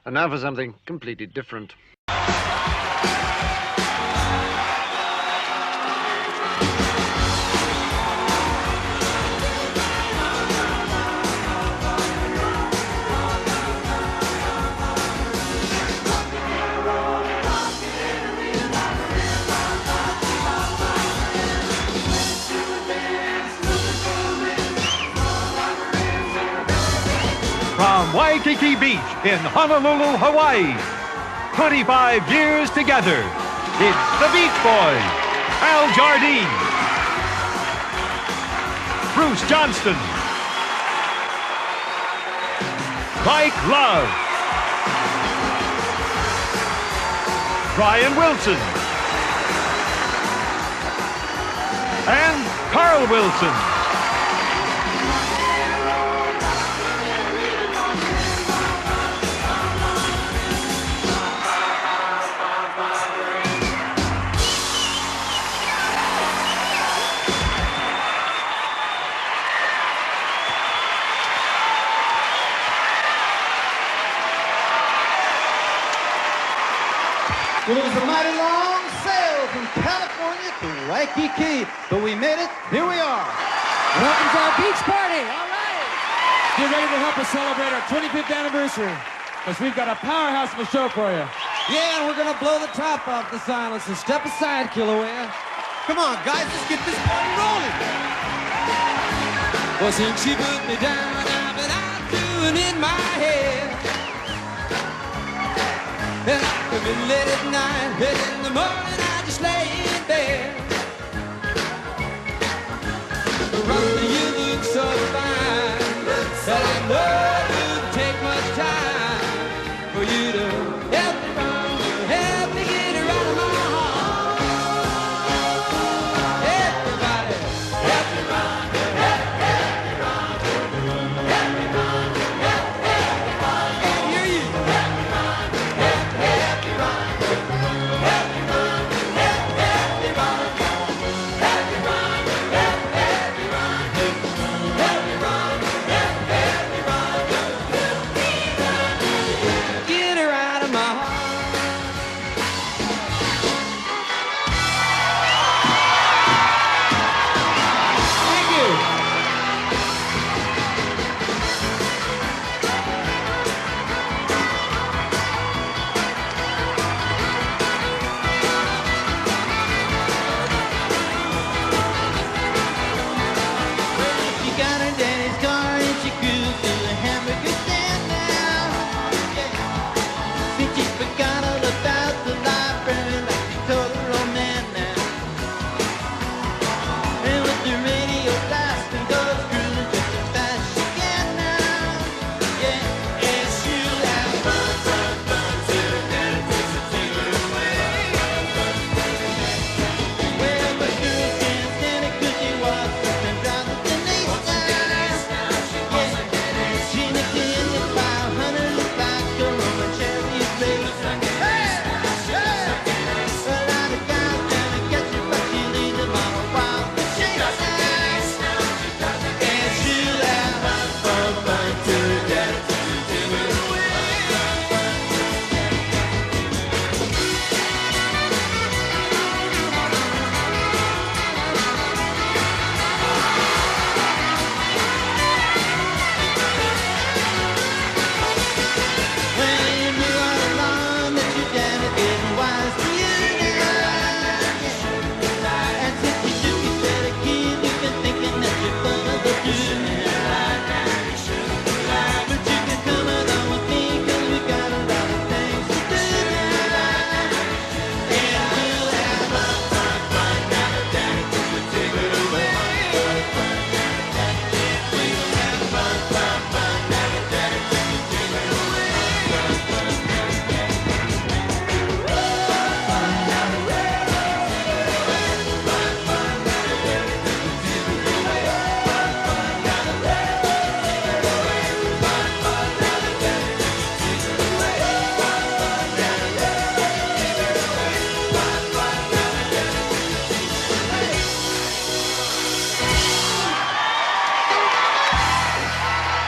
And now for something completely different. From Waikiki Beach in Honolulu, Hawaii, 25 years together, it's the Beach Boys, Al Jardine, Bruce Johnston, Mike Love, Brian Wilson, and Carl Wilson. Well, it was a mighty long sail from California to Waikiki, but we made it. Here we are. Welcome to our beach party. All right. Get ready to help us celebrate our 25th anniversary, because we've got a powerhouse of a show for you. Yeah, and we're going to blow the top off the silence. So step aside, Kilauea. Come on, guys, let's get this party rolling. Well, since she put me down, I've been out doing in my head. And I could be late at night, and in the morning I just lay in bed. Roger, you look so fine, and I know it wouldn't take much time for you to help me get it right of my heart. Everybody, help me run, help me run, help me run, can't hear you.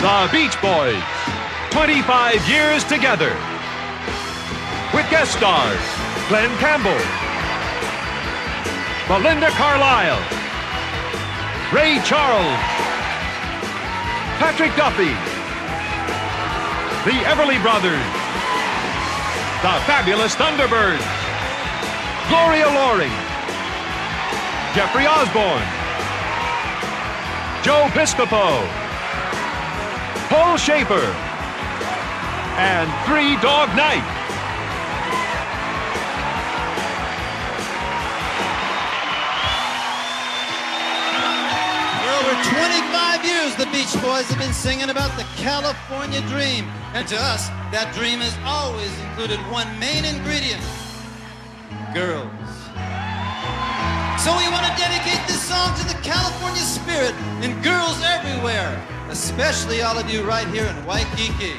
The Beach Boys, 25 years together. with guest stars Glenn Campbell, Belinda Carlisle, Ray Charles, Patrick Duffy, the Everly Brothers, the Fabulous Thunderbirds, Gloria Loring, Jeffrey Osborne, Joe Piscopo, Paul Schaefer, and Three Dog Night. For over 25 years, the Beach Boys have been singing about the California dream. And to us, that dream has always included one main ingredient: girls. So we want to dedicate this song to the California spirit and girls everywhere, especially all of you right here in Waikiki.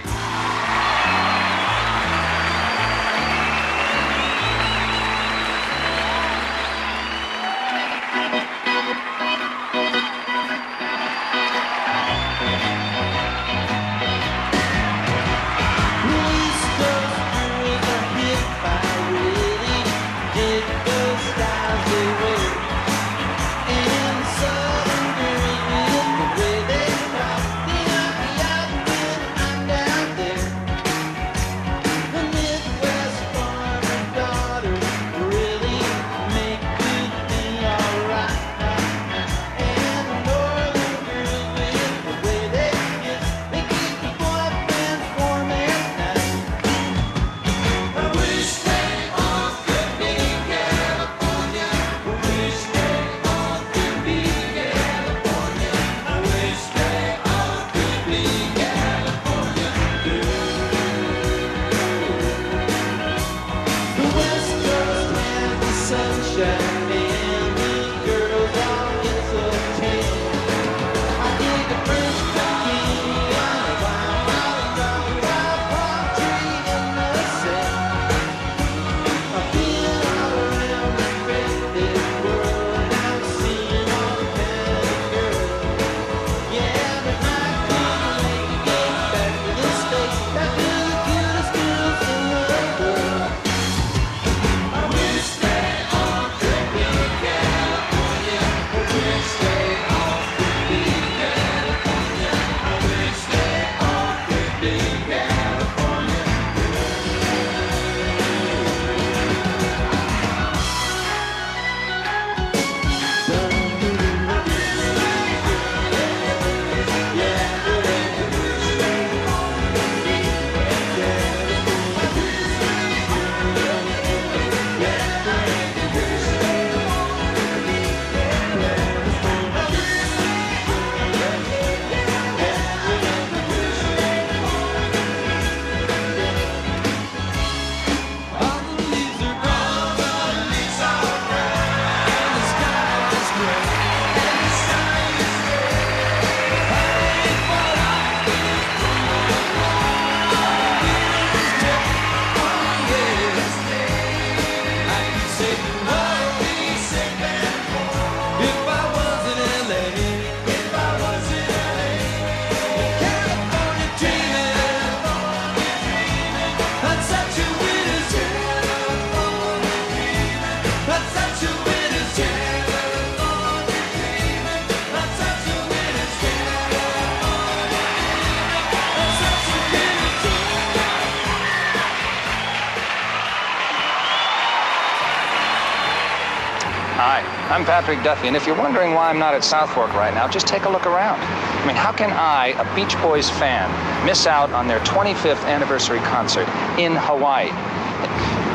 Hi, I'm Patrick Duffy, and if you're wondering why I'm not at South Fork right now, just take a look around. I mean, how can I, a Beach Boys fan, miss out on their 25th anniversary concert in Hawaii?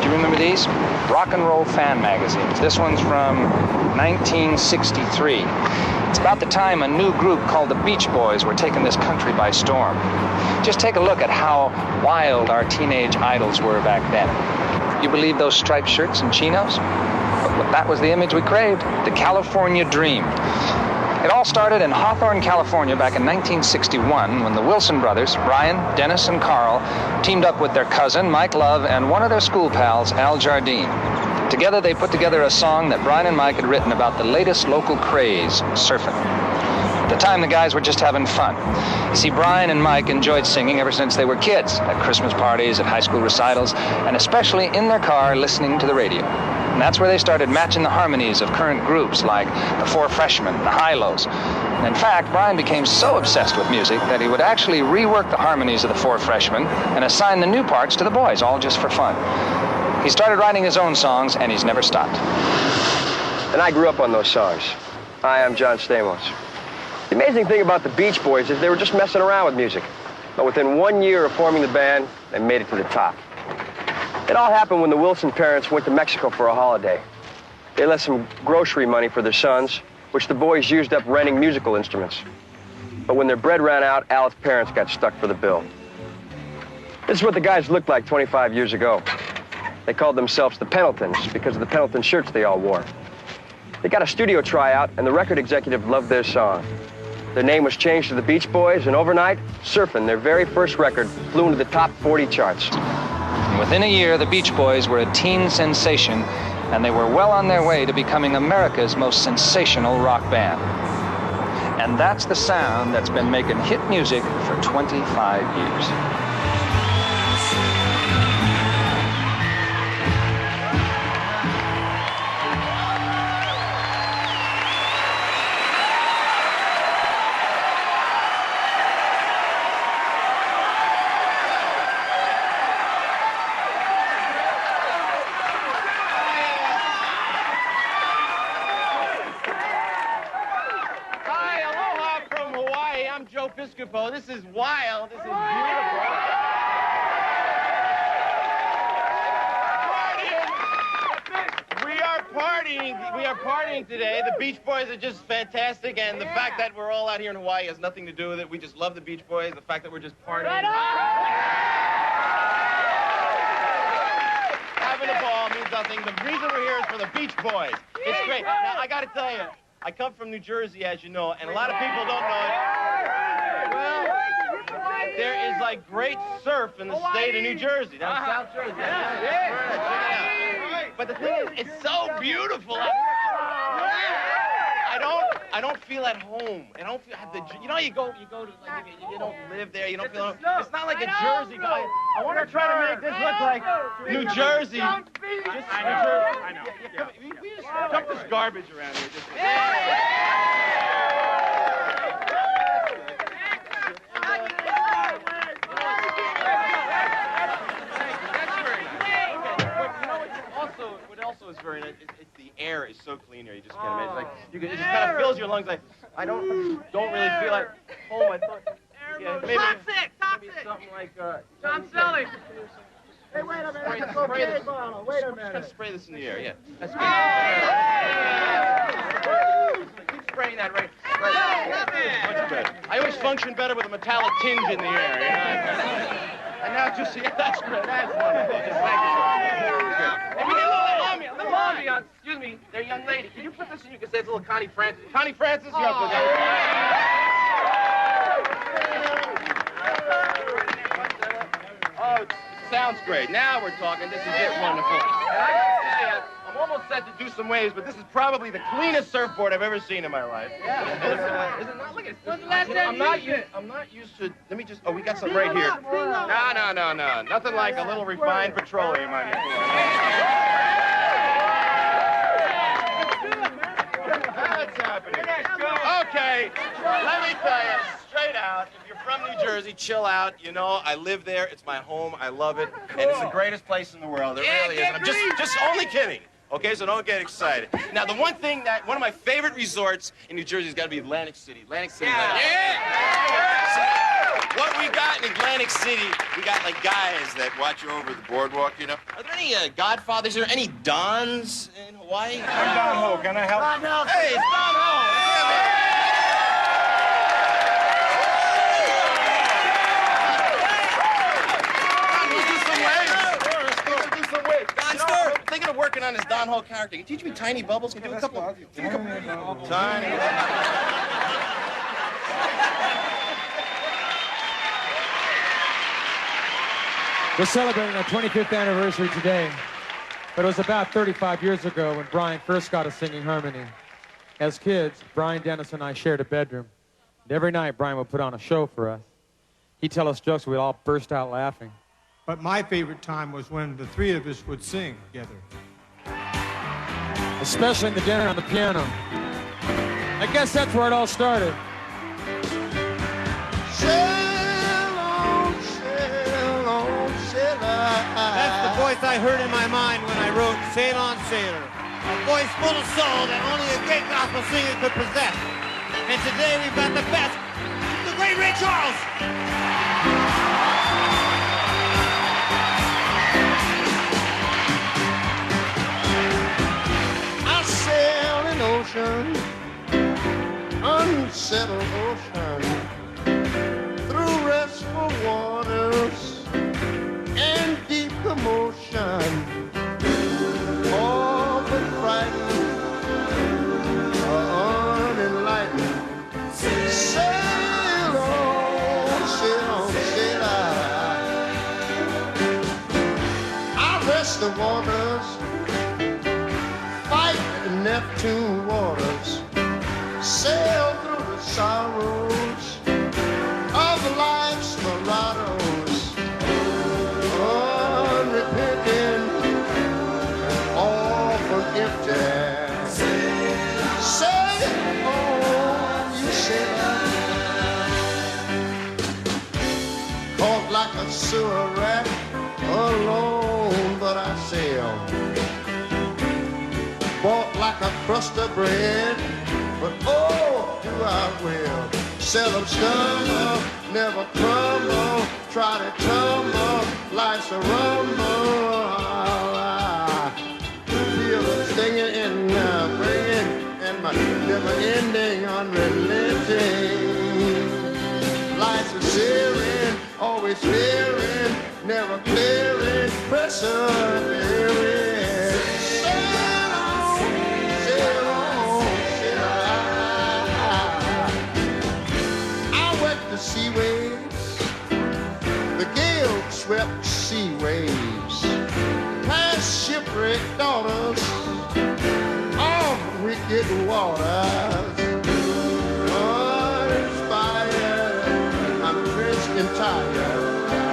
Do you remember these? Rock and Roll Fan magazines. This one's from 1963. It's about the time a new group called the Beach Boys were taking this country by storm. Just take a look at how wild our teenage idols were back then. You believe those striped shirts and chinos? But that was the image we craved, the California dream. It all started in Hawthorne, California back in 1961 when the Wilson brothers, Brian, Dennis, and Carl, teamed up with their cousin, Mike Love, and one of their school pals, Al Jardine. Together they put together a song that Brian and Mike had written about the latest local craze, surfing. At the time, the guys were just having fun. You see, Brian and Mike enjoyed singing ever since they were kids, at Christmas parties, at high school recitals, and especially in their car listening to the radio. And that's where they started matching the harmonies of current groups like the Four Freshmen, the Hi-Los. And in fact, Brian became so obsessed with music that he would actually rework the harmonies of the Four Freshmen and assign the new parts to the Boyz, all just for fun. He started writing his own songs, and he's never stopped. And I grew up on those songs. Hi, I'm John Stamos. The amazing thing about the Beach Boys is they were just messing around with music. But within 1 year of forming the band, they made it to the top. It all happened when the Wilson parents went to Mexico for a holiday. They left some grocery money for their sons, which the boys used up renting musical instruments. But when their bread ran out, Al's parents got stuck for the bill. This is what the guys looked like 25 years ago. They called themselves the Pendletons because of the Pendleton shirts they all wore. They got a studio tryout, and the record executive loved their song. Their name was changed to the Beach Boys, and overnight, Surfin', their very first record, flew into the top 40 charts. Within a year, the Beach Boys were a teen sensation, and they were well on their way to becoming America's most sensational rock band. And that's the sound that's been making hit music for 25 years. This is wild. This is beautiful. We are partying today. The Beach Boys are just fantastic, and the fact that we're all out here in Hawaii has nothing to do with it. We just love the Beach Boys. The fact that we're just partying. Having a ball means nothing. The reason we're here is for the Beach Boys. It's great. Now, I got to tell you, I come from New Jersey, as you know, and a lot of people don't know it. Well, there is like great surf in the state of New Jersey. Down South Jersey. Check it out. But the thing is, it's so beautiful out here. I don't feel at home. I don't feel you know, you go to like, you don't live there. You don't feel. It's not like a Jersey guy. I want to try to make this look like New Jersey. Just New Jersey. I know. We just dump this garbage around here. Is very nice. The air is so clean here. You just can't imagine. Like it just kind of fills your lungs. Like I don't really feel like home. I thought maybe toxic. Something like John Selling. Hey, wait a minute. Wait a minute. Just spray this in the air. Yeah, that's good. Keep spraying that right. Much better. I always function better with a metallic tinge in the air. You know? And now just that's great. That's wonderful. Just thank you. And we get a little ambiance. Excuse me, there, young lady. Can you put this in? You can say it's a little Connie Francis. Connie Francis, you have to go. Oh, it sounds great. Now we're talking. This is just wonderful. And I gotta tell you, I'm almost set to do some waves, but this is probably the cleanest surfboard I've ever seen in my life. Yeah. Is it not? Look at this. I'm not used to. Let me just. Oh, we got some right here. No. Nothing like a little refined petroleum on your floor. What's happening? Okay, let me tell you, straight out, if you're from New Jersey, chill out. You know, I live there. It's my home. I love it. And it's the greatest place in the world. It really is. And I'm just only kidding. Okay, so don't get excited. Now, the one of my favorite resorts in New Jersey has got to be Atlantic City. Atlantic City. What we got in Atlantic City, we got like guys that watch you over the boardwalk, you know. Are there any Godfathers? Are there any Dons in Hawaii? I'm Don Ho. Can I help? Hey, it's Don Ho. I'm thinking of working on this Don Ho character. Can you teach me tiny bubbles? Can you do a couple? Tiny. We're celebrating our 25th anniversary today, but it was about 35 years ago when Brian first got us singing harmony. As kids, Brian, Dennis, and I shared a bedroom. Every night, Brian would put on a show for us. He'd tell us jokes, we'd all burst out laughing. But my favorite time was when the three of us would sing together. Especially in the dinner on the piano. I guess that's where it all started. Sail on, sail on, sailor. That's the voice I heard in my mind when I wrote Sail On Sailor. A voice full of soul that only a great gospel singer could possess. And today we've got the best, the great Ray Charles. I sail an ocean, unsettled ocean, through restful waters and deep commotion. All but frightened, unenlightened. Sail on, sail on, sail on. I rest the waters, fight the Neptune waters, sail through the sorrows of life's marauders, unrepentant, all for empty. Sail on, you sailor, caught like a sewer rat, alone, but I sail. Bought like a crust of bread, but oh, do I will. Seldom stumble, never crumble, try to tumble, life's a rumble. I feel the stinging and bringing, and my never-ending, unrelenting. Life's a searing, always fearing, never clearing, persevering. Sea waves, the gale swept sea waves, past shipwrecked daughters of wicked waters. Uninspired, I'm drenched and tired.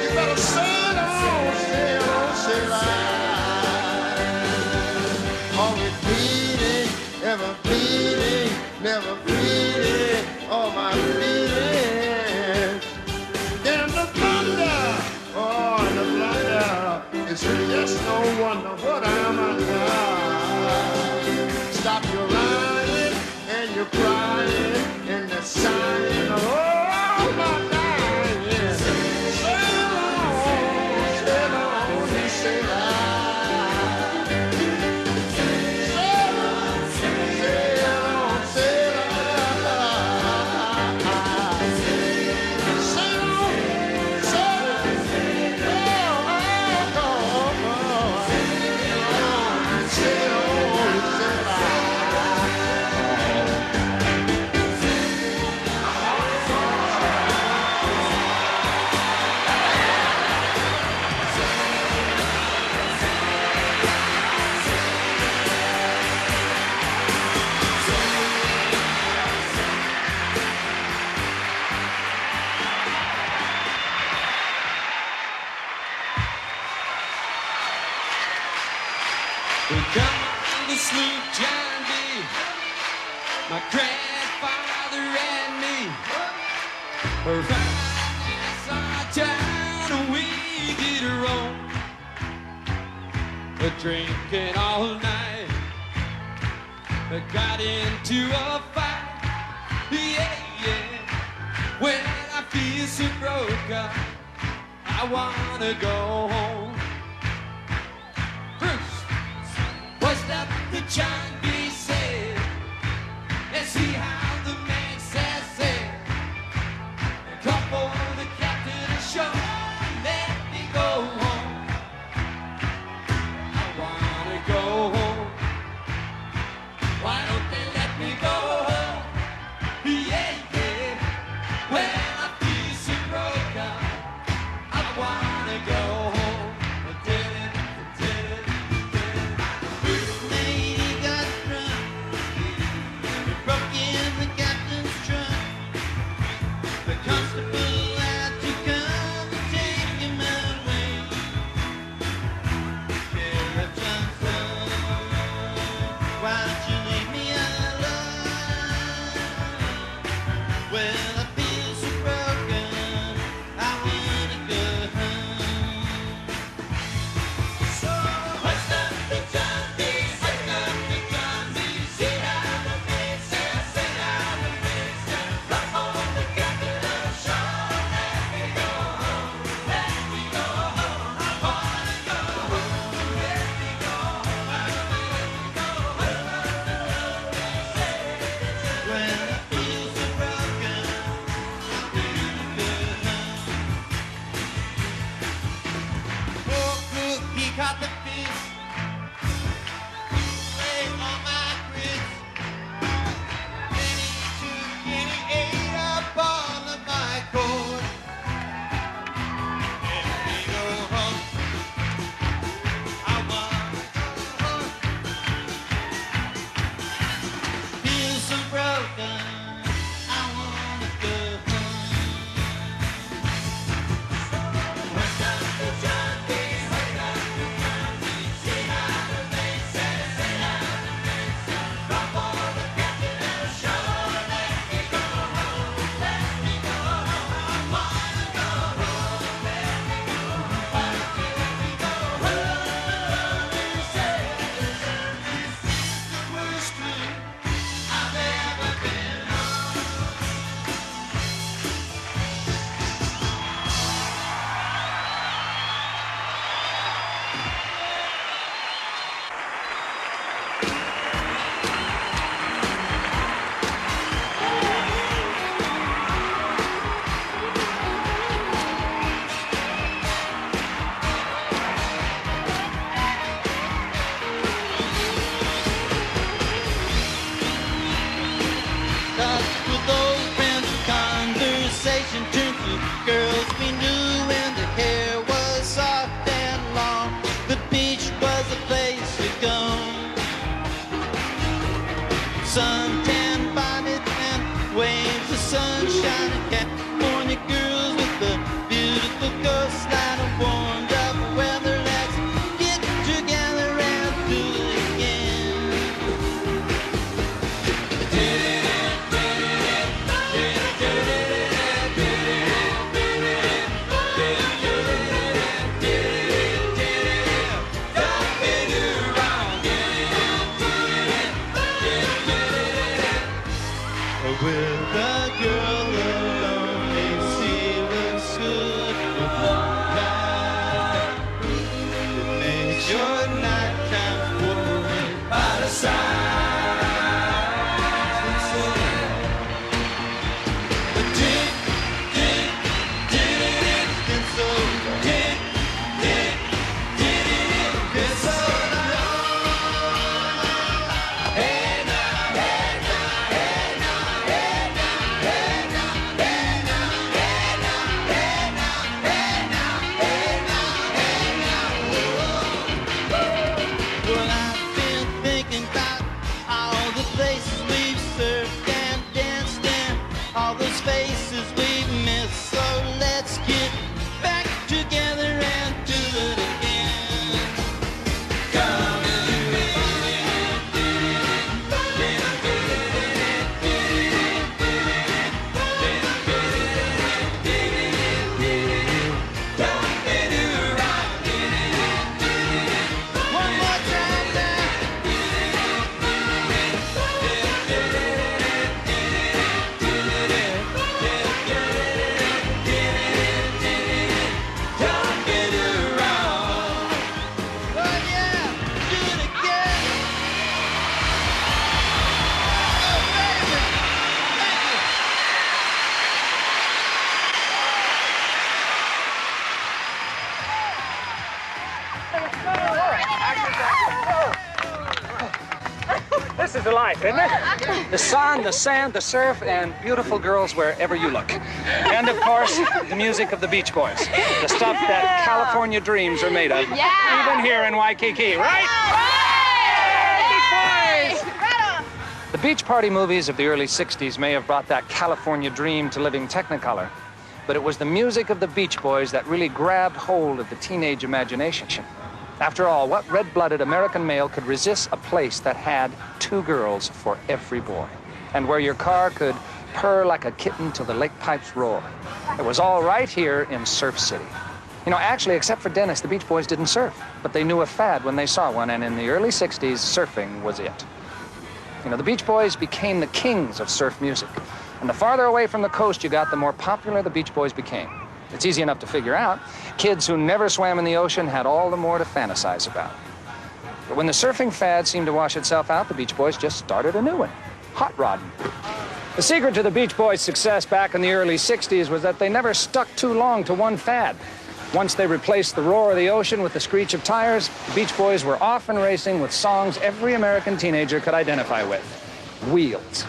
You better sail on, sail on, sail on. Always bleeding, ever bleeding, never bleeding. All my feelings, and the thunder, oh, and the blunder, it's just no wonder what I'm under. Stop your lying, and you're crying, and the sighing, oh, my dying. Sail on, you sail on. My grandfather and me were finance our town, and we did roam, drinking all night. Got into a fight, yeah, yeah. When I feel so broke up, I wanna go home. Bruce, what's up the John B. said? Let's see how the man says it. Come for the captain of show, let me go home. I wanna go home. Why don't they let me go home? Yeah, yeah. When I feel so broken, I wanna go home. Lady got This is the life, isn't it? The sun, the sand, the surf, and beautiful girls wherever you look. And, of course, the music of the Beach Boys. The stuff that California dreams are made of. Yeah. Even here in Waikiki, right? Right. Beach Boys! Right on. The beach party movies of the early 60s may have brought that California dream to living Technicolor, but it was the music of the Beach Boys that really grabbed hold of the teenage imagination. After all, what red-blooded American male could resist a place that had two girls for every boy, and where your car could purr like a kitten till the lake pipes roar. It was all right here in Surf City. You know, actually, except for Dennis, the Beach Boys didn't surf, but they knew a fad when they saw one, and in the early 60s, surfing was it. You know, the Beach Boys became the kings of surf music, and the farther away from the coast you got, the more popular the Beach Boys became. It's easy enough to figure out. Kids who never swam in the ocean had all the more to fantasize about. But when the surfing fad seemed to wash itself out, the Beach Boys just started a new one, hot rodding. The secret to the Beach Boys' success back in the early 60s was that they never stuck too long to one fad. Once they replaced the roar of the ocean with the screech of tires, the Beach Boys were off and racing with songs every American teenager could identify with. Wheels.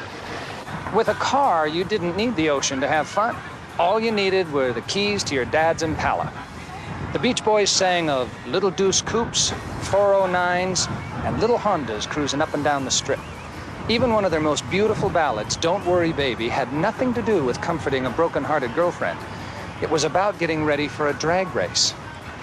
With a car, you didn't need the ocean to have fun. All you needed were the keys to your dad's Impala. The Beach Boys sang of Little Deuce Coupes, 409s, and little Hondas cruising up and down the strip. Even one of their most beautiful ballads, Don't Worry Baby, had nothing to do with comforting a broken-hearted girlfriend. It was about getting ready for a drag race.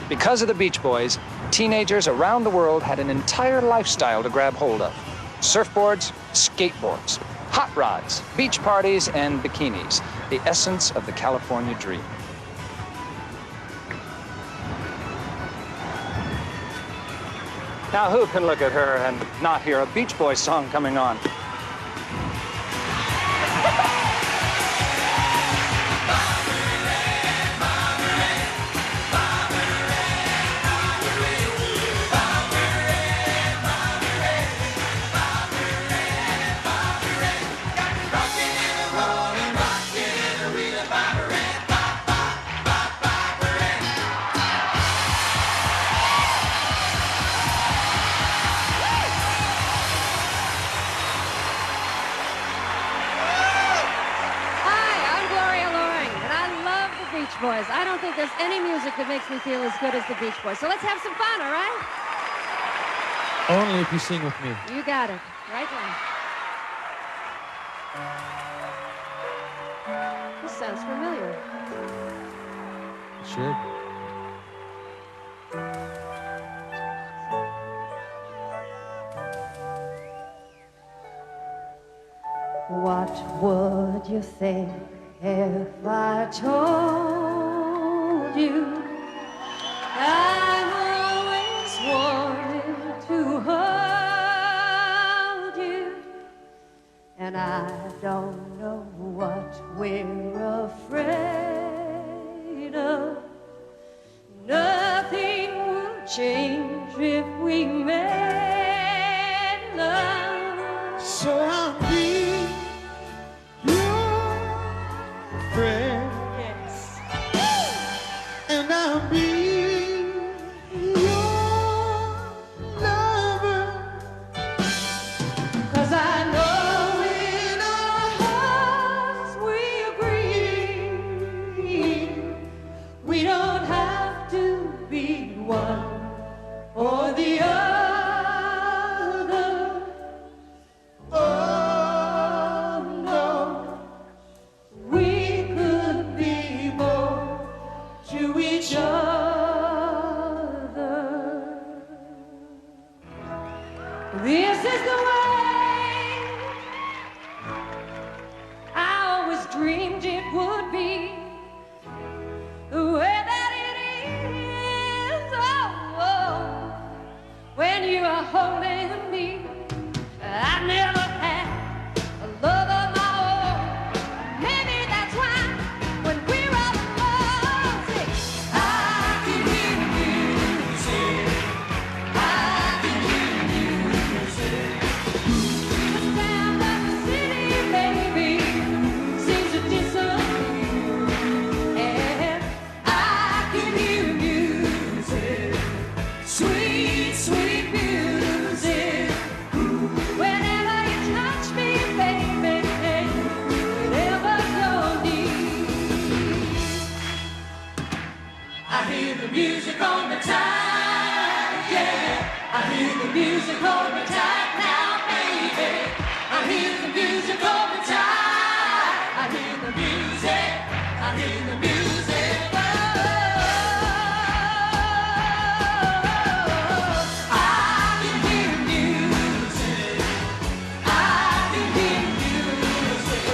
Because of the Beach Boys, teenagers around the world had an entire lifestyle to grab hold of. Surfboards, skateboards, hot rods, beach parties, and bikinis, the essence of the California dream. Now, who can look at her and not hear a Beach Boys song coming on? Boys. I don't think there's any music that makes me feel as good as the Beach Boys. So let's have some fun, all right? Only if you sing with me. You got it. Right on. This sounds familiar. It should. What would you think if I told you I've always wanted to hold you, and I don't know what we're afraid of. Nothing will change if we made love. So I'll be friend. Yes. And I'll be your lover. 'Cause I know in our hearts we agree. We don't have to be one or the other. Oh no, we to each other. This is the way I always dreamed it would be, the way that it is. Oh, oh. When you are holding me, I've never had a love of my own. Maybe that's why when we're all music on the tide, yeah. I hear the music on the tide now, baby. I hear the music on the tide. I hear the music. I hear the music. Oh, I can hear music. I can hear music.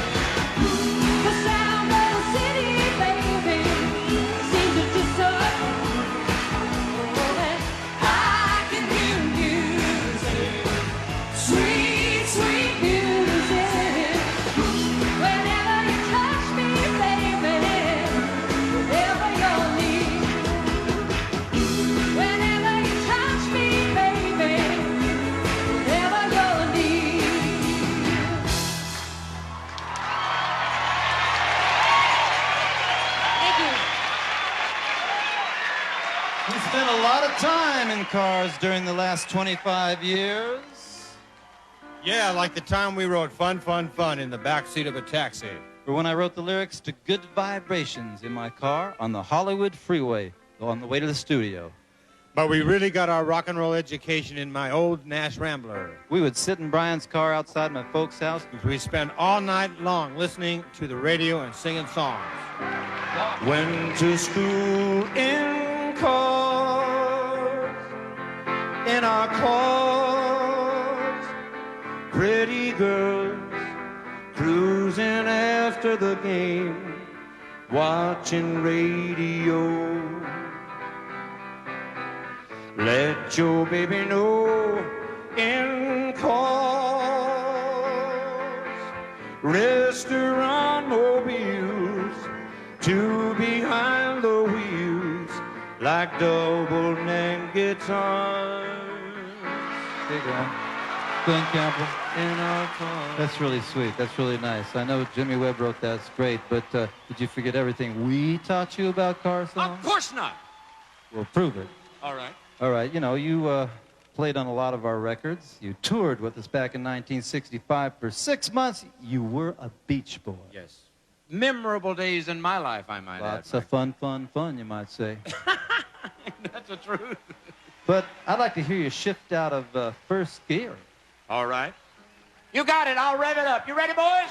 spent a lot of time in cars during the last 25 years. Yeah, like the time we wrote Fun, Fun, Fun in the backseat of a taxi. Or when I wrote the lyrics to Good Vibrations in my car on the Hollywood freeway on the way to the studio. But we really got our rock and roll education in my old Nash Rambler. We would sit in Brian's car outside my folks' house. We spent all night long listening to the radio and singing songs. Went to school in cars, in our cars, pretty girls cruising after the game, watching radio. Let your baby know in cars, restaurant mobiles, two behind the wheels, like double neck guitars. Big one. Glenn Campbell in our car. That's really sweet. That's really nice. I know Jimmy Webb wrote that. It's great. But did you forget everything we taught you about car songs? Of course not. Well, prove it. All right. All right. You know, you played on a lot of our records. You toured with us back in 1965 for 6 months. You were a Beach Boy. Yes. Memorable days in my life, I might add. Lots of fun, you might say. That's the truth. But I'd like to hear you shift out of first gear. All right. You got it. I'll rev it up. You ready, boys?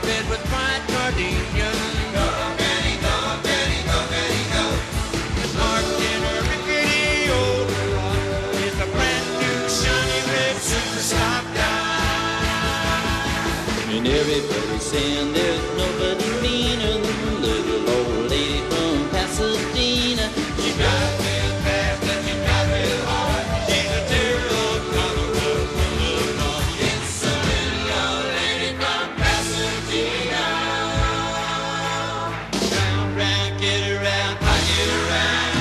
Bed with bright gardenias. Go, Betty, go, Betty, go, Betty, go. Parked in a rickety old garage with a brand new shiny red super stop guy. And everybody's saying there's nobody meaner than the little old lady from Pasadena. She drives real fast and she drives real hard. She's a terrible comical woman. It's a little old lady from Pasadena. Round, round, get around, I get around.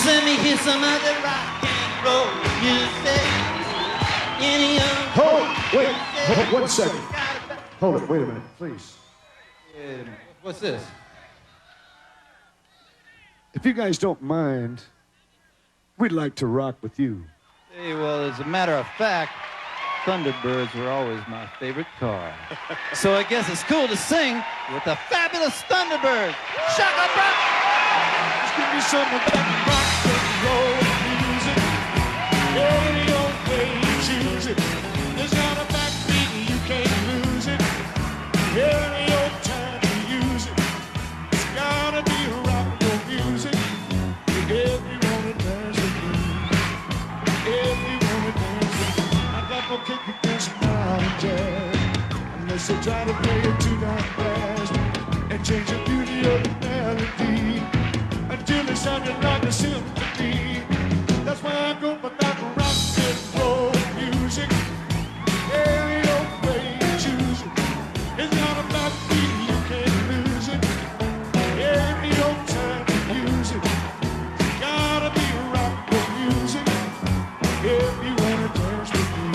Just let me hear some other rock and roll music. Any Wait, hold 1 second. Hold it, wait a minute, please. What's this? If you guys don't mind, we'd like to rock with you. Hey, well, as a matter of fact, Thunderbirds were always my favorite car. So I guess it's cool to sing with the fabulous Thunderbirds. Shaka rock! Just give me some of that rock and roll music. Any old way you choose it. There's not a backbeat, you can't lose it. Any old time you use it. It's gotta be rock and roll music. If you wanna dance with me. If you wanna dance with me. I'm not gonna kick against modern jazz. Unless they try to play it too damn fast. And change the beauty of the melody. Until it sounded like a symphony. That's why I go for that rock and roll music. Any old way you choose it. It's not about me, you can't lose it. Any old time you use it. It's gotta be rock and roll music. If you wanna dance with me.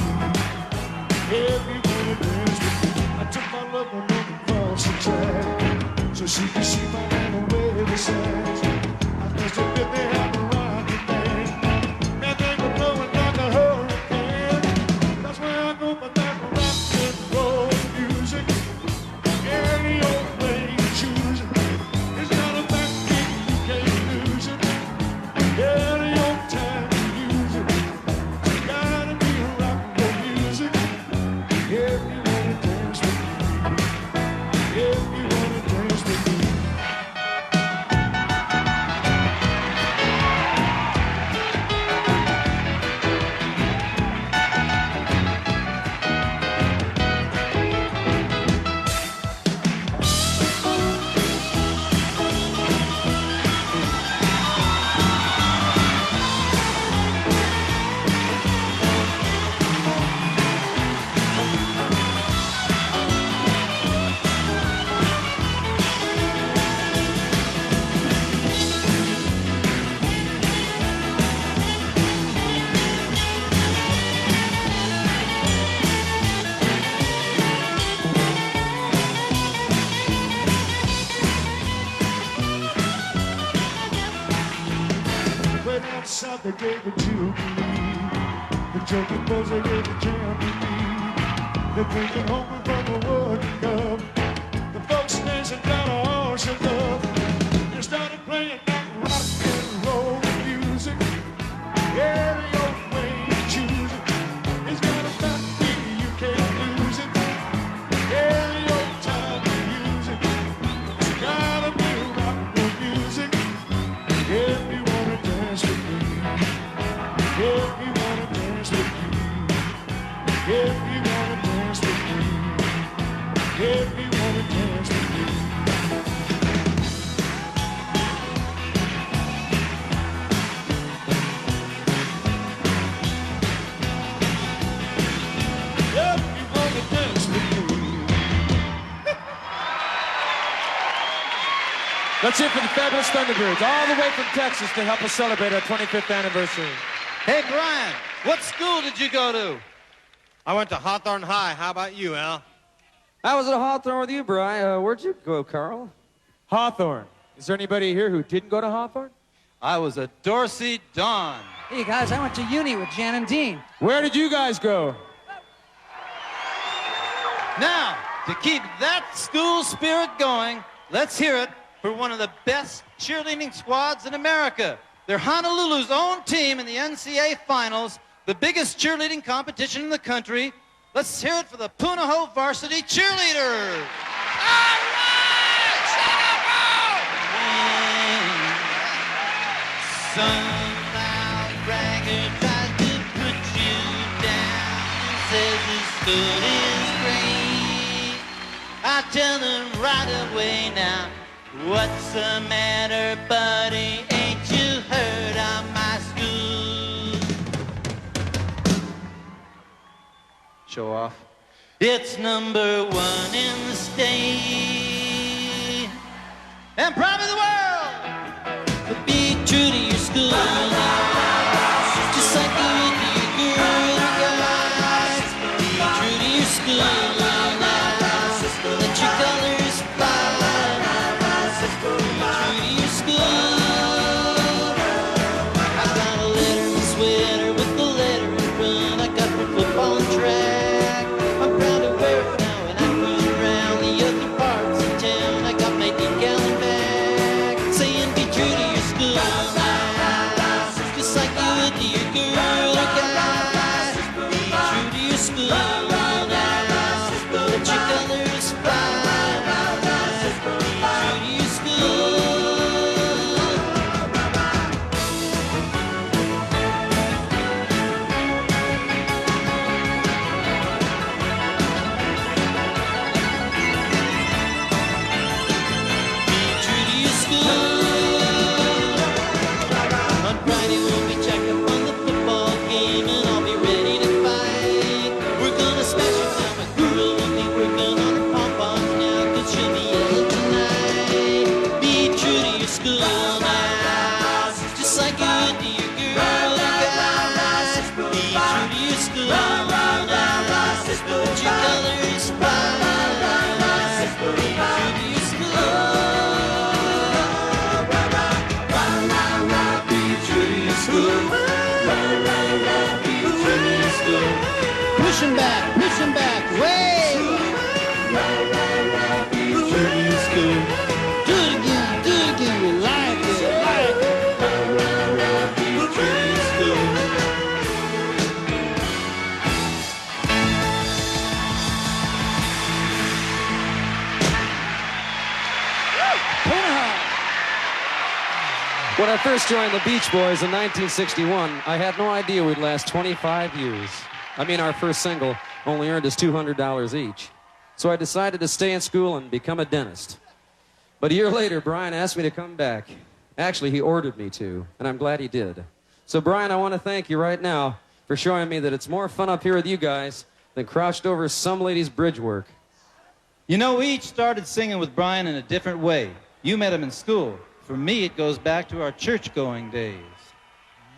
If you wanna dance with me. I took my love and went across the track. So she can see my man away the sides. So if they have a rocket band, and they go blowing like a hurricane. That's where I go for that rock and roll music. Any old way you choose it. It's not a backbeat, you can't lose it. Any old time you use it. It's gotta be rock and roll music. If you wanna dance with me. If you wanna dance with me. Went outside, they gave it to me. The joking boys, they gave the jam to me. They're drinking home from a wooden cup. The folks dancing down a horse of love. They started playing that rock and roll music. Every old way you choose it. It's got a backbeat, you can't lose it. Every old time you use it. It's gotta be rock and roll music. If you wanna dance with me. If you wanna dance with me. If you wanna dance with me. If you wanna dance with me. If you wanna dance with me. Let's hear for the fabulous Thunderbirds, all the way from Texas to help us celebrate our 25th anniversary. Hey, Brian, what school did you go to? I went to Hawthorne High. How about you, Al? I was at Hawthorne with you, Brian. Where'd you go, Carl? Hawthorne. Is there anybody here who didn't go to Hawthorne? I was a Dorsey Don. Hey, guys, I went to uni with Jan and Dean. Where did you guys go? Now, to keep that school spirit going, let's hear it for one of the best cheerleading squads in America. They're Honolulu's own team in the NCAA Finals, the biggest cheerleading competition in the country. Let's hear it for the Punahou Varsity Cheerleaders. All right! Some loud bragger tries to put you down and says the school is great. I tell them right away now, what's the matter, buddy? Ain't you heard of my school? Show off. It's number 1 in the state and probably the world. But be true to your school. school now. Just like you do your girl and guys. Be true to your school now. Put your colors bright. Be true to your school. Be true to your school. Be true to your school. Pushing back, way. Be true to your school. Do it again, we like it. Be true to your school. When I first joined the Beach Boys in 1961, I had no idea we'd last 25 years. I mean, our first single only earned us $200 each. So I decided to stay in school and become a dentist. But a year later, Brian asked me to come back. Actually, he ordered me to, and I'm glad he did. So, Brian, I want to thank you right now for showing me that it's more fun up here with you guys than crouched over some lady's bridge work. You know, we each started singing with Brian in a different way. You met him in school. For me, it goes back to our church-going days.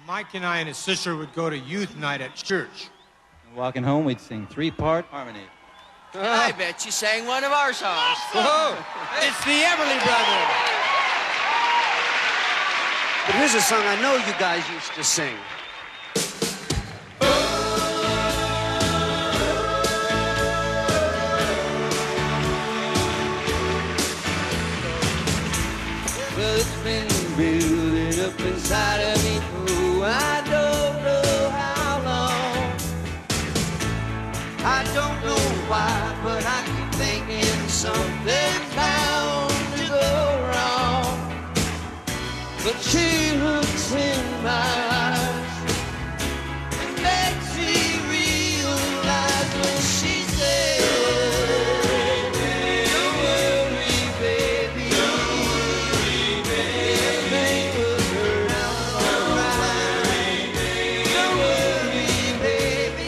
Mike and I and his sister would go to youth night at church. And walking home, we'd sing three-part harmony. I bet you sang one of our songs. Whoa! It's the Everly Brothers. But here's a song I know you guys used to sing. Well, it's been building up inside of me for I don't know how long. I don't know why, but I keep thinking something's bound to go wrong. But she looks in my eyes and makes me realize when she says, don't worry, baby. Everything will turn out alright. Don't worry, baby.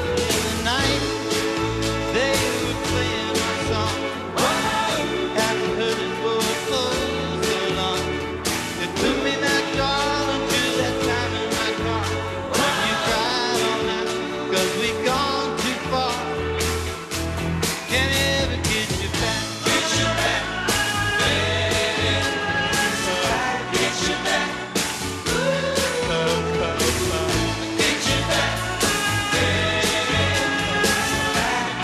The night they were playing my song, hadn't heard it for so long. It took me back, darling, to that time in my car when you cried all night 'cause we've gone too far. Can I ever get you back? Get you back, baby. Get you back. Get you back, baby.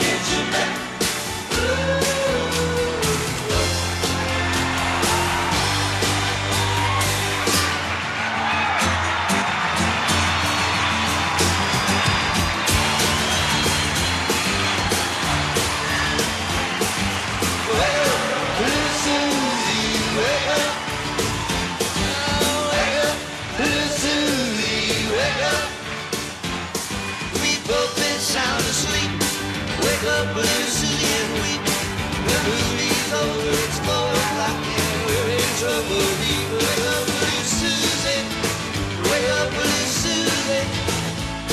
Get you back. Little Susie, wake up. Wake up. Little Susie, wake up. We've both been sound asleep. Wake up, little Susie, and weep. The movie's over, it's 4 o'clock, and we're in trouble deep. Wake up, little Susie. Wake up, little Susie.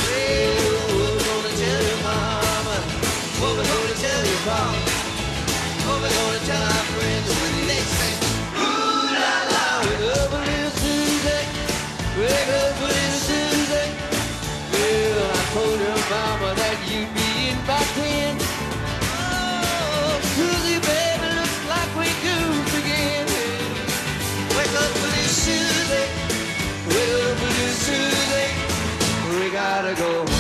Well, what we gonna tell your mama? What we gonna tell your papa? What we gonna tell our friends when they say, ooh la la, wake up, little Susie. Wake up, little Susie. Well, I told your mama that you'd be in by 10. Oh, Susie, baby, looks like we goofed again. Wake up, little Susie. Wake up, little Susie. We gotta go home.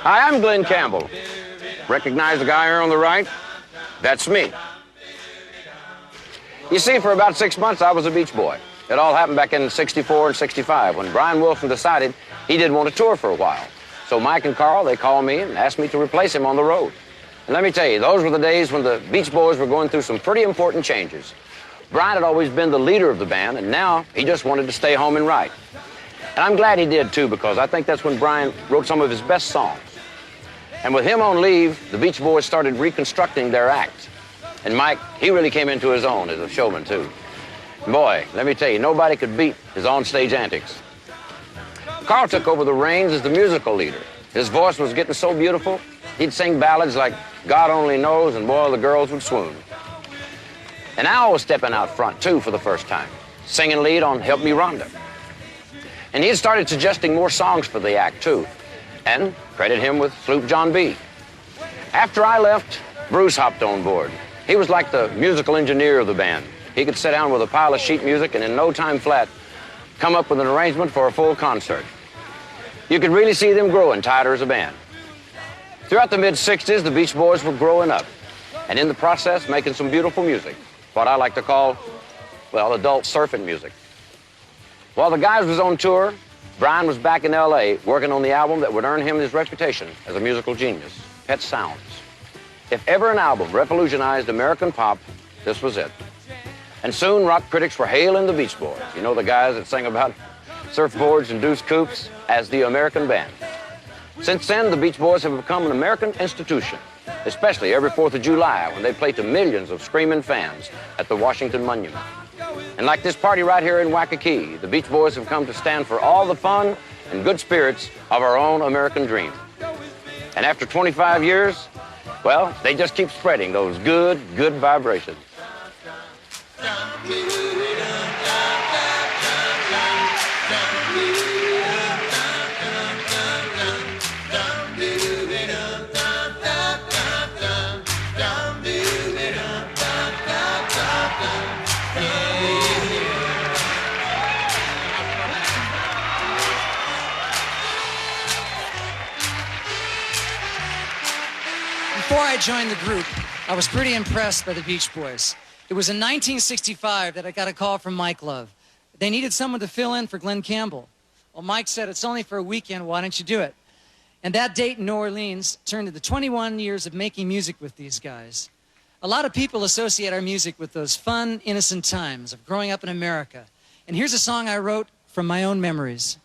Hi, I'm Glenn Campbell. Recognize the guy here on the right? That's me. You see, for about 6 months, I was a beach boy. It all happened back in '64 and '65 when Brian Wilson decided he didn't want to tour for a while. So Mike and Carl, they called me and asked me to replace him on the road. And let me tell you, those were the days when the Beach Boys were going through some pretty important changes. Brian had always been the leader of the band, and now he just wanted to stay home and write. And I'm glad he did, too, because I think that's when Brian wrote some of his best songs. And with him on leave, the Beach Boys started reconstructing their act. And Mike, he really came into his own as a showman, too. And boy, let me tell you, nobody could beat his on-stage antics. Carl took over the reins as the musical leader. His voice was getting so beautiful, he'd sing ballads like God Only Knows, and boy, the girls would swoon. And Al was stepping out front, too, for the first time, singing lead on Help Me Rhonda. And he had started suggesting more songs for the act, too. And credit him with Sloop John B. After I left, Bruce hopped on board. He was like the musical engineer of the band. He could sit down with a pile of sheet music and in no time flat come up with an arrangement for a full concert. You could really see them growing tighter as a band. Throughout the mid-'60s, the Beach Boys were growing up and in the process making some beautiful music, what I like to call, well, adult surfing music. While the guys was on tour, Brian was back in L.A. working on the album that would earn him his reputation as a musical genius, Pet Sounds. If ever an album revolutionized American pop, this was it. And soon rock critics were hailing the Beach Boys, you know, the guys that sing about surfboards and deuce coupes, as the American band. Since then, the Beach Boys have become an American institution, especially every 4th of July when they play to millions of screaming fans at the Washington Monument. And like this party right here in Waikiki, the Beach Boys have come to stand for all the fun and good spirits of our own American dream. And after 25 years, well, they just keep spreading those good vibrations. Before I joined the group, I was pretty impressed by the Beach Boys. It was in 1965 that I got a call from Mike Love. They needed someone to fill in for Glenn Campbell. Well, Mike said, it's only for a weekend, why don't you do it? And that date in New Orleans turned into 21 years of making music with these guys. A lot of people associate our music with those fun, innocent times of growing up in America. And here's a song I wrote from my own memories.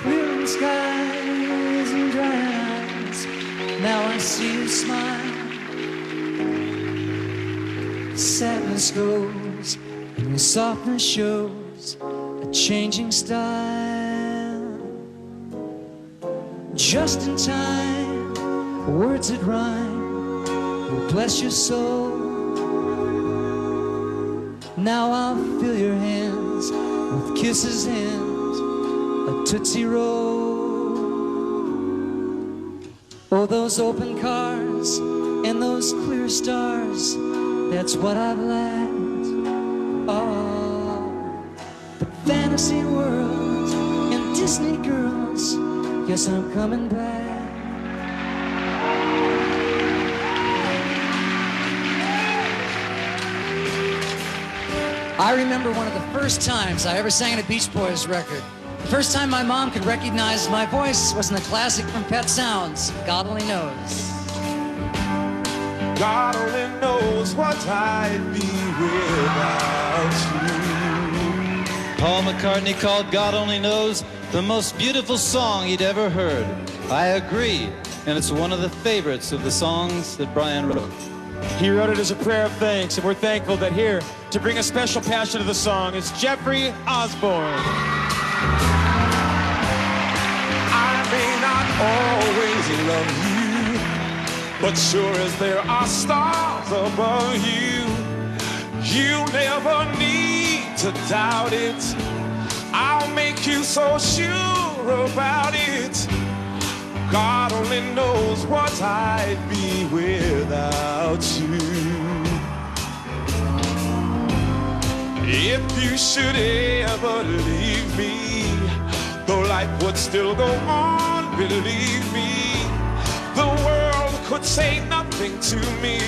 Clear skies and dry eyes, now I see you smile. Sadness goes and the softness shows a changing style. Just in time, words that rhyme will bless your soul. Now I'll fill your hands with kisses and a Tootsie Roll. Oh, those open cars and those clear stars, that's what I've lacked. Oh, the fantasy world and Disney girls, guess I'm coming back. I remember one of the first times I ever sang a Beach Boys record. The first time my mom could recognize my voice was in the classic from Pet Sounds, God Only Knows. God only knows what I'd be without you. Paul McCartney called God Only Knows the most beautiful song he'd ever heard. I agree, and it's one of the favorites of the songs that Brian wrote. He wrote it as a prayer of thanks, and we're thankful that here to bring a special passion to the song is Jeffrey Osborne. I may not always love you, but sure as there are stars above you, you never need to doubt it. I'll make you so sure about it. God only knows what I'd be without you. If you should ever leave me, though life would still go on, believe me, the world could say nothing to me,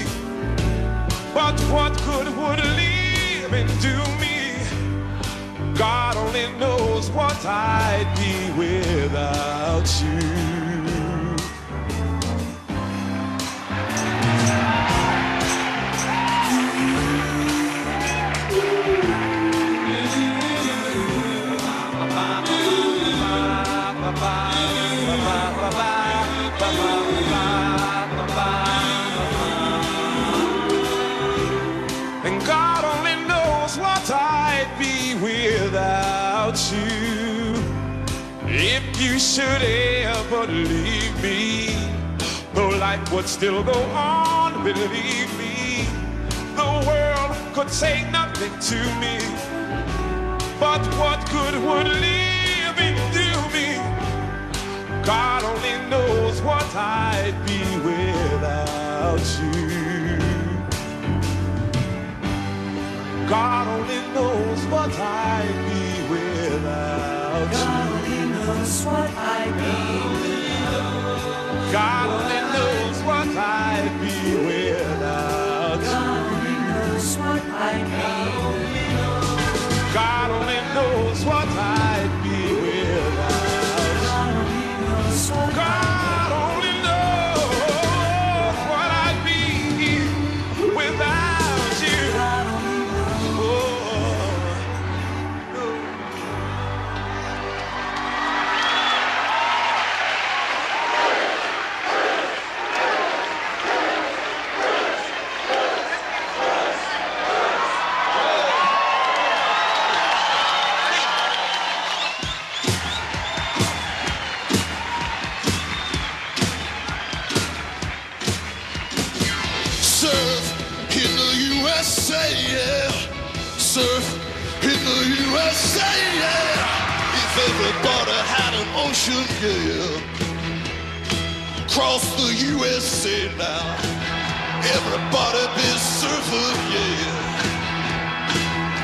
but what good would live and do me? God only knows what I'd be without you. And God only knows what I'd be without you. If you should ever leave me, though life would still go on, believe me, the world could say nothing to me, but But what good would living do me? God only knows what I'd be without you. God only knows what I'd be without you. God only knows what I'd be without. God only knows what I'd be without you. God only knows what I'd be without. God only knows what I'd be without. God only knows what God only knows what I'd be without you. God only Surf in the USA, yeah. Surf in the USA, yeah. If everybody had an ocean, yeah. Cross the USA now. Everybody be surfing, yeah.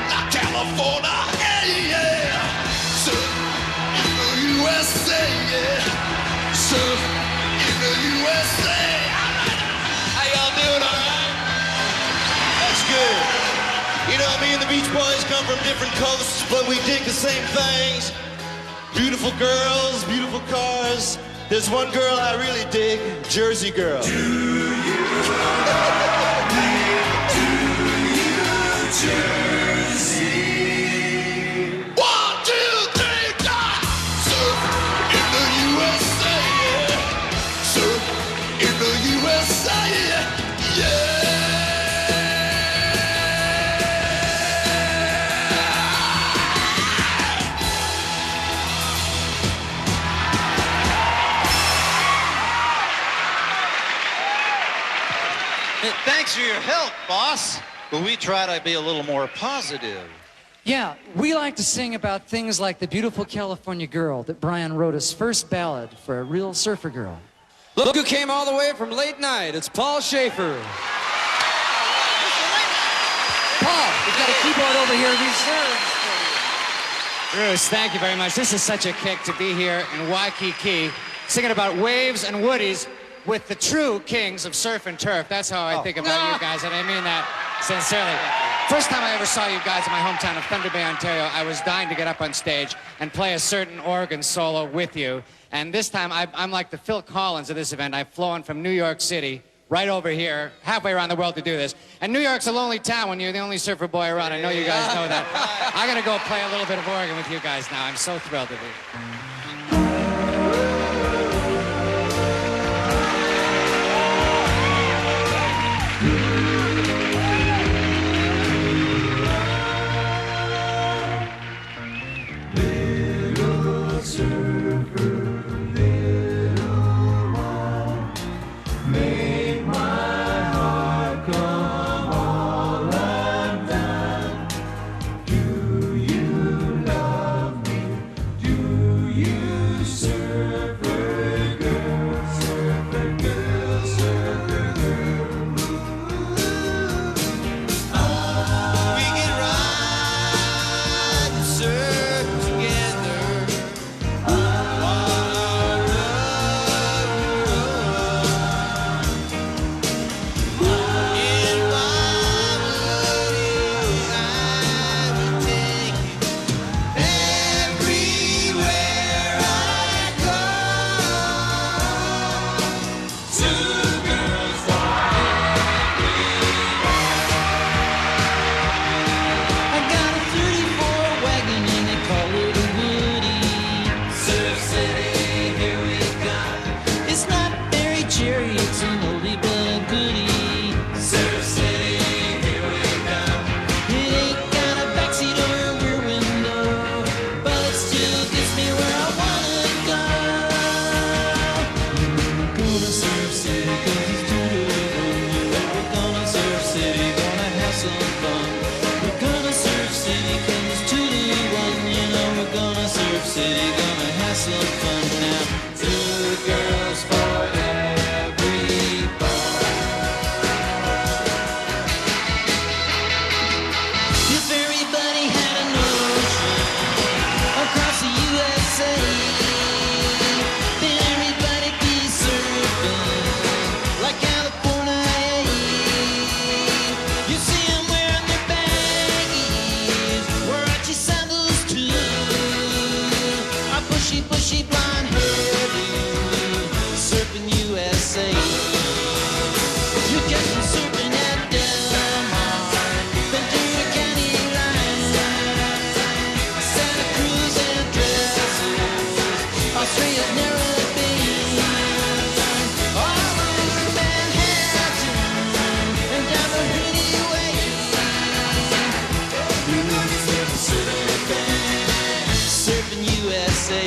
Now California, yeah, yeah. Surf in the USA, yeah. Surf in the USA. How y'all doing, all right? That's good. You know, me and the Beach Boys come from different coasts, but we dig the same things. Beautiful girls, beautiful cars. There's one girl I really dig, Jersey Girl. Do you love me? Do you, Jersey? 1, 2, 3, go! Surf in the USA, yeah. Surf in the USA, yeah. Hey, thanks for your help, boss. But we try to be a little more positive. Yeah, we like to sing about things like the beautiful California girl that Brian wrote his first ballad for a real surfer girl. Look who came all the way from late night. It's Paul Schaefer. Paul, we've got a keyboard over here reserved for you. Bruce, thank you very much. This is such a kick to be here in Waikiki, singing about waves and woodies with the true kings of surf and turf. That's how I think about you guys, and I mean that sincerely. First time I ever saw you guys in my hometown of Thunder Bay, Ontario, I was dying to get up on stage and play a certain organ solo with you. And this time, I'm like the Phil Collins of this event. I've flown from New York City right over here, halfway around the world to do this. And New York's a lonely town when you're the only surfer boy around. I know you guys know that. I'm gonna go play a little bit of organ with you guys now. I'm so thrilled to be. Do you Surf City, gonna have some fun now. Two girls for every bar. If everybody had an ocean across the USA, then everybody'd be surfing like California. You see them wearing their baggies, Warachi sandals too, a bushy, bushy blonde hairdo, surfing USA. You get them surfing at Del Mar, Ventura County line, Santa Cruz and dresses, Australia's narrow beach, all over Manhattan and down the Hoodie Way. Surfing USA.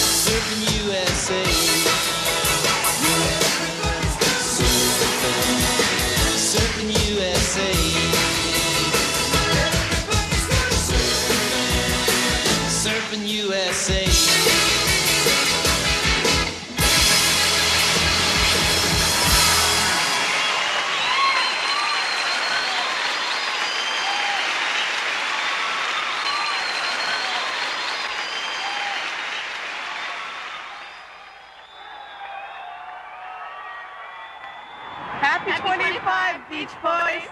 Surfing USA. Surfing USA. Surfing USA. Happy 25, Beach Boys.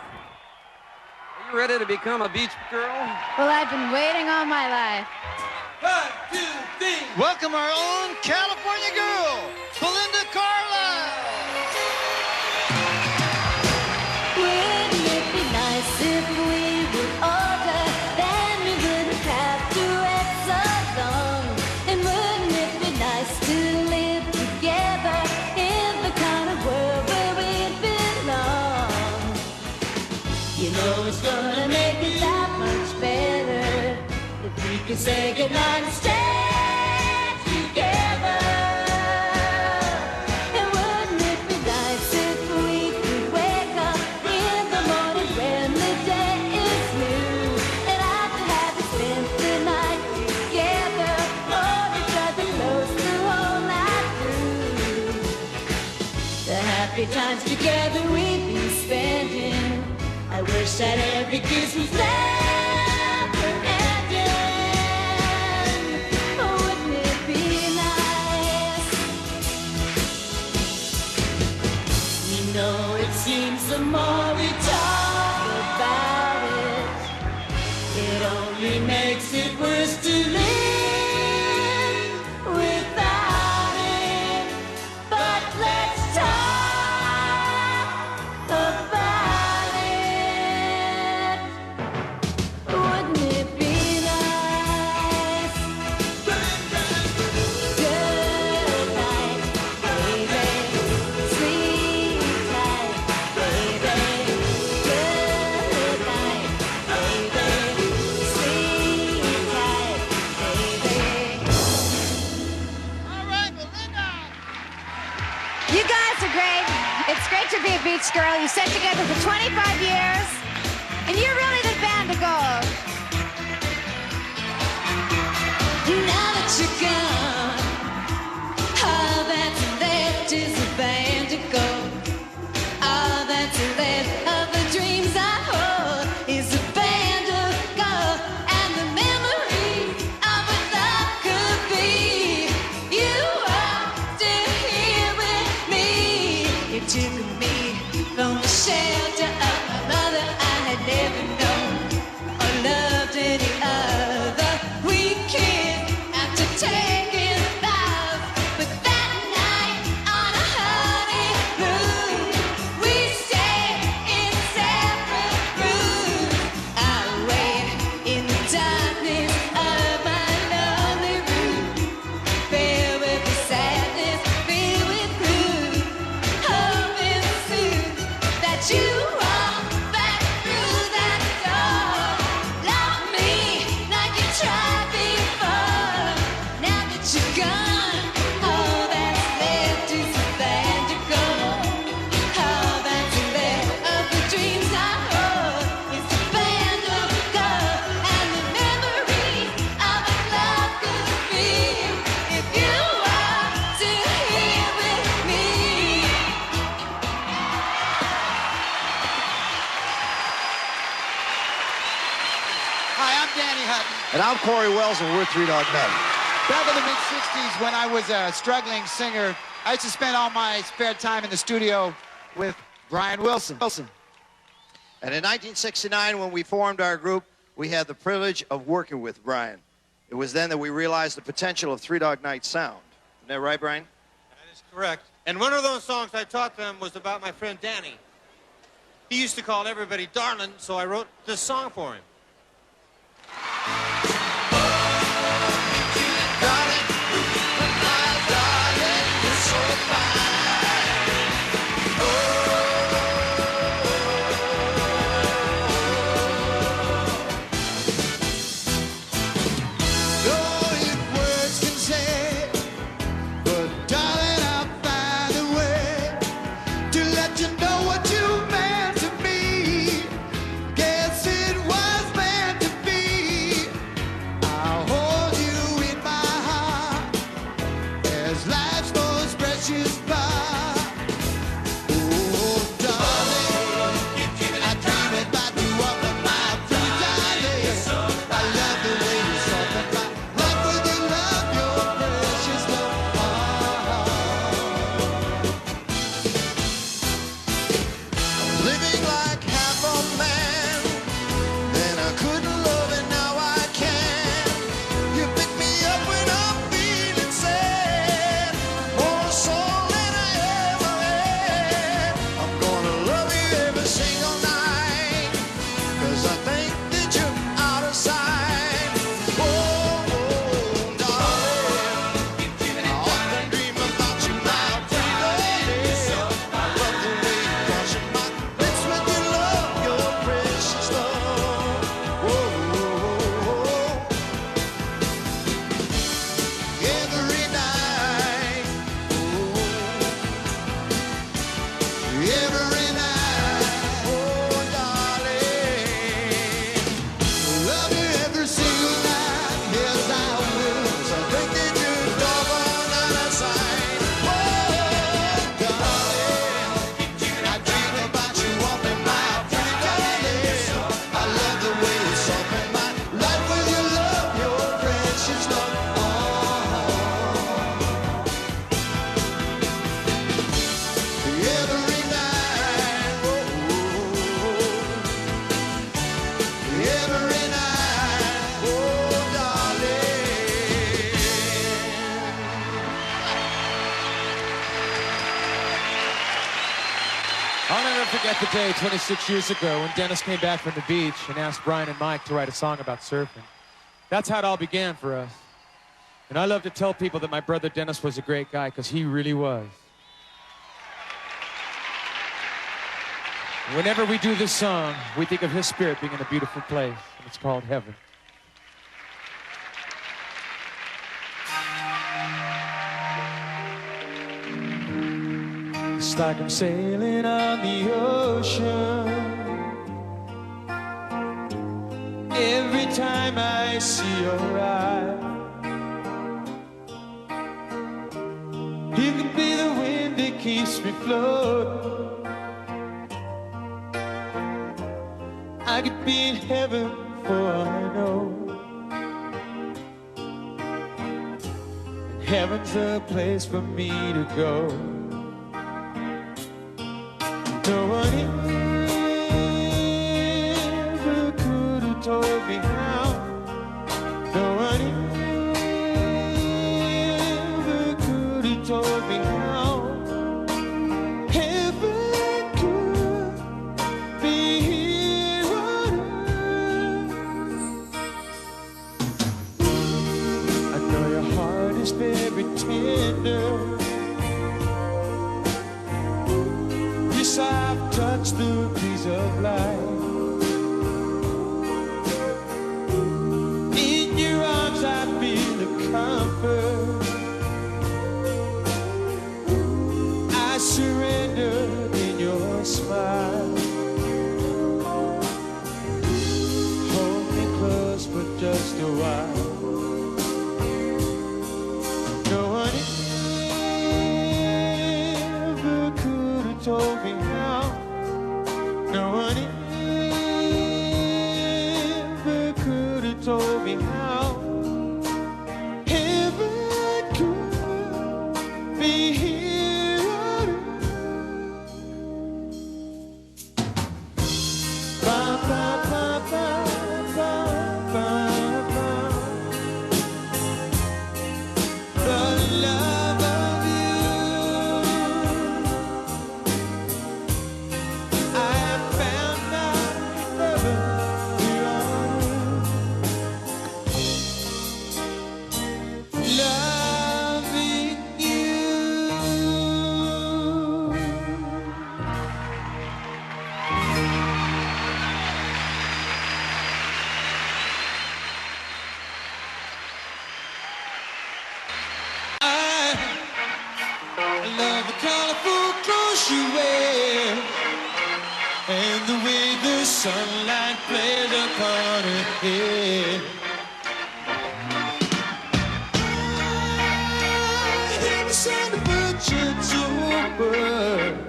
Are you ready to become a beach girl? Well, I've been waiting all my life. 1, 2, 3. Welcome our own California girl, Belinda Carlisle. Wouldn't it be nice if we were older? Then we wouldn't have to wait so long. And wouldn't it be nice to live together in the kind of world where we belong? You know it's gonna make it that much better if we can say goodnight and stay together. And wouldn't it be nice if we could wake up in the morning when the day is new, and after having spent the night together, hold each other close the whole night through. The happy times together we've been spending, I wish that every kiss was never ending. Wouldn't it be nice? We know it seems the more we talk about it, it only makes it worse to live without it. But let's talk about it. Wouldn't it be nice? Good night, baby. Sleep tight, baby. Good night, baby. Sleep tight, baby. You guys are great. It's great to be a beach girl. You stayed together for 25 years, and you're really the band to go. Now that you're gone, all that's left is a band to go. All that's left of the dreams I hold is a band to go. And the memory of what love could be. You are still here with me. You took me from the shelter of a mother I had never known or loved any other. We kissed after taking vows, but that night on a honeymoon, we stayed in separate rooms. I wait in the darkness of my lonely room, filled with the sadness, filled with gloom, hoping soon you walk back through that door. Love me like you tried before. Now that you're gone, all that's left is a band to go. All that's left of the dreams I hold is a band of gold and the memories of a love could be if you are still here with me. Hi, I'm Danny Hutton. And I'm Corey Wells, and we're Three Dog Night. Back in the mid-'60s, when I was a struggling singer, I used to spend all my spare time in the studio with Brian Wilson. And in 1969, when we formed our group, we had the privilege of working with Brian. It was then that we realized the potential of Three Dog Night sound. Isn't that right, Brian? That is correct. And one of those songs I taught them was about my friend Danny. He used to call everybody darling, so I wrote this song for him. I'll never forget the day 26 years ago when Dennis came back from the beach and asked Brian and Mike to write a song about surfing. That's how it all began for us. And I love to tell people that my brother Dennis was a great guy, because he really was. Whenever we do this song, we think of his spirit being in a beautiful place, and it's called heaven. It's like I'm sailing on the ocean. Every time I see your eyes, you could be the wind that keeps me floating. I could be in heaven for all I know. And heaven's a place for me to go. No one ever could have told me how. No one ever could have told me how. Heaven could be here on earth. I know your heart is very tender. I've touched touch the breeze of life. In your arms I feel a comfort. I surrender in your smile. Hold me close for just a while. No one ever could have told me how. No one ever could have told me how. Heaven could be here on earth. Ba, ba, ba, ba, ba, ba, ba. The love of you, I have found my heaven here on earth. Loving you. I love the colorful clothes you wear and the way the sunlight plays upon her hair. I hear the sound of a gentle bird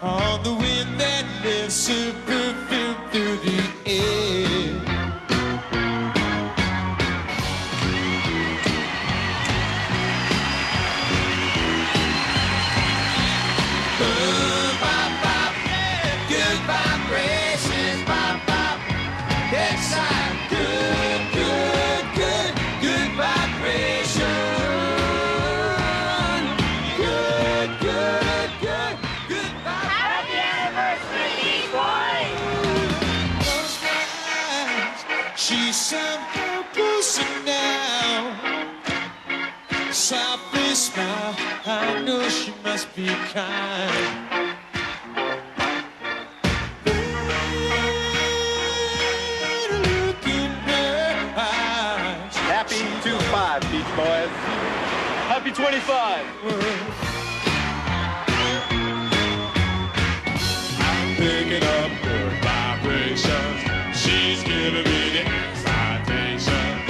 on the wind that lifts her perfume through the air. Good vibrations, bop, bop. Excite, good, good, good, good vibration. Good, good, good, good vibration. Happy anniversary, boy. Close my eyes, she's somehow closer now. Softly smile, I know she must be kind. Happy 25, Beach Boys. Happy 25. Picking up good vibrations, she's giving me the excitation.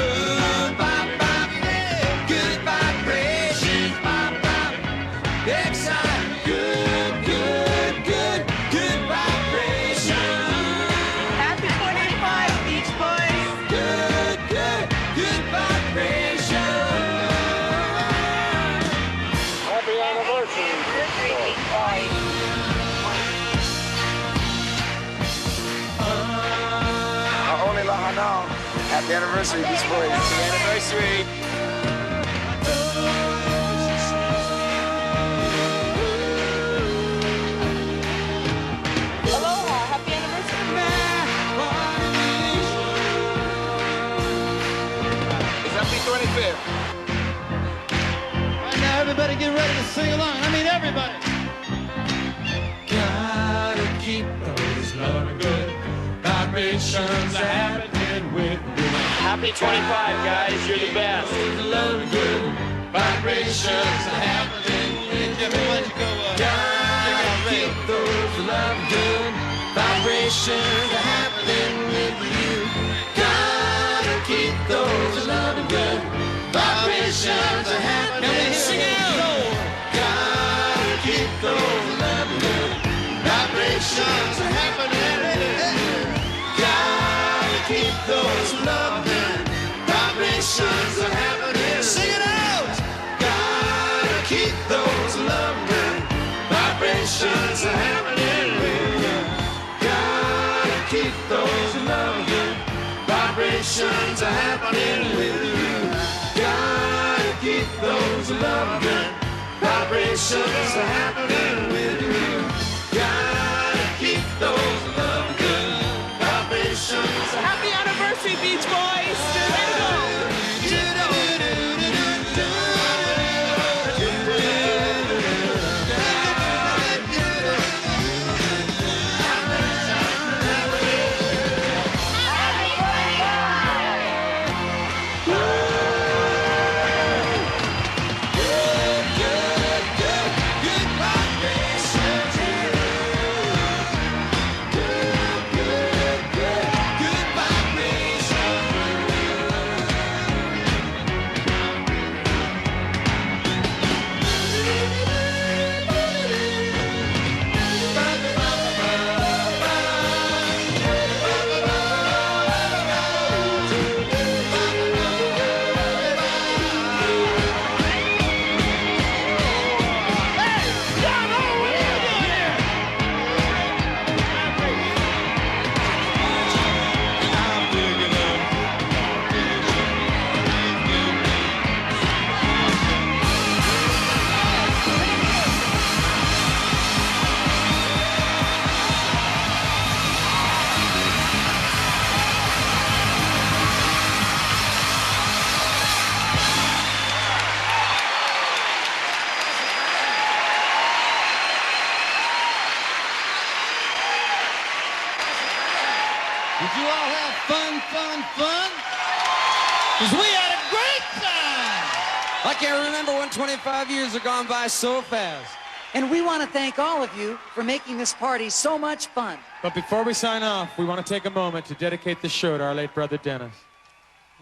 Good vibrations, bop, bop. Excite, good, good, good, good vibration. Happy 25, Beach Boys. Good, good, good vibration. Happy anniversary, Beach Boys. Only Lahana. Happy anniversary, Beach Boys. Happy anniversary. Aloha, happy anniversary. It's happy 25th. Right now, everybody get ready to sing along. I mean, everybody. Gotta keep those loving good vibrations happening with you. Happy 25, guys. You're the best. Those loving good vibrations happening with you. Everybody go, Gotta keep those loving good vibrations happening with you. Gotta keep those loving good vibrations happening. Sing out. Gotta keep those loving good vibrations happening with you. Gotta keep those loving vibrations happening. Sing it out. Gotta keep those loving vibrations happening with you. Gotta keep those loving vibrations happening with you. Gotta keep those loving vibrations happening with you. Gotta keep those loving vibrations. Happy anniversary, Beach Boys. Way to go. Did you all have fun? Because we had a great time. I can't remember when 25 years have gone by so fast. And we want to thank all of you for making this party so much fun. But before we sign off, we want to take a moment to dedicate this show to our late brother Dennis.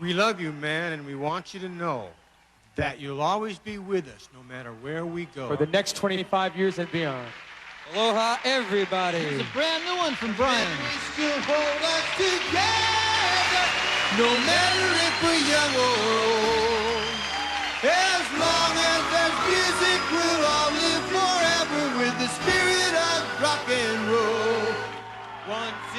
We love you, man, and we want you to know that you'll always be with us no matter where we go. For the next 25 years and beyond. Aloha, everybody. Here's a brand new one from Brian. We still hold us together, no matter if we're young or old. As long as there's music, we'll all live forever with the spirit of rock and roll. Once